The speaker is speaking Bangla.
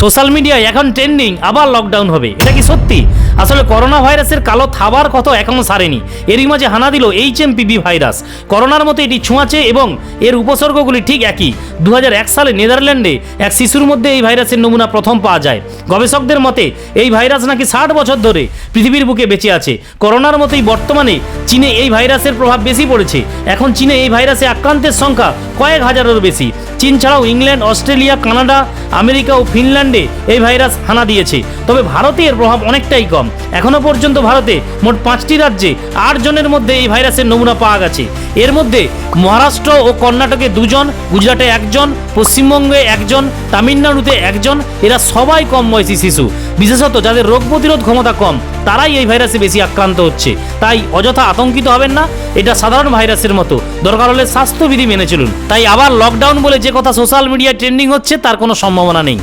সোশ্যাল মিডিয়ায় এখন ট্রেন্ডিং আবার লকডাউন হবে, এটা কি সত্যি? আসলে করোনা ভাইরাসের কালো থাবার কথা এখনও সারেনি। এরই মাঝে হানা দিল HMPV ভাইরাস। করোনার মতো এটি ছোঁয়াচে এবং এর উপসর্গগুলি ঠিক একই। 2001 সালে নেদারল্যান্ডে এক শিশুর মধ্যে এই ভাইরাসের নমুনা প্রথম পাওয়া যায়। গবেষকদের মতে এই ভাইরাস নাকি 60 বছর ধরে পৃথিবীর বুকে বেঁচে আছে। করোনার মতোই বর্তমানে চীনে এই ভাইরাসের প্রভাব বেশি পড়েছে। এখন চীনে এই ভাইরাসে আক্রান্তের সংখ্যা কয়েক হাজারেরও বেশি। চীন ছাড়াও ইংল্যান্ড, অস্ট্রেলিয়া, কানাডা, আমেরিকা ও ফিনল্যান্ডে এই ভাইরাস হানা দিয়েছে। তবে ভারতে এর প্রভাব অনেকটাই কম। এখনও পর্যন্ত ভারতে মোট 5টি রাজ্যে 8 জনের মধ্যে এই ভাইরাসের নমুনা পাওয়া গেছে। এর মধ্যে মহারাষ্ট্র ও কর্ণাটকে 2 জন, গুজরাটে 1 জন, পশ্চিমবঙ্গে 1 জন, তামিলনাড়ুতে 1 জন। এরা সবাই কম বয়সী শিশু। বিশেষত যাদের রোগ প্রতিরোধ ক্ষমতা কম তারাই এই ভাইরাসে বেশি আক্রান্ত হচ্ছে। তাই অযথা আতঙ্কিত হবেন না, এটা সাধারণ ভাইরাসের মতো। দরকার হলে স্বাস্থ্যবিধি মেনে চলুন। তাই আবার লকডাউন বলে যে কথা সোশ্যাল মিডিয়ায় ট্রেন্ডিং হচ্ছে তার কোনো সম্ভাবনা নেই।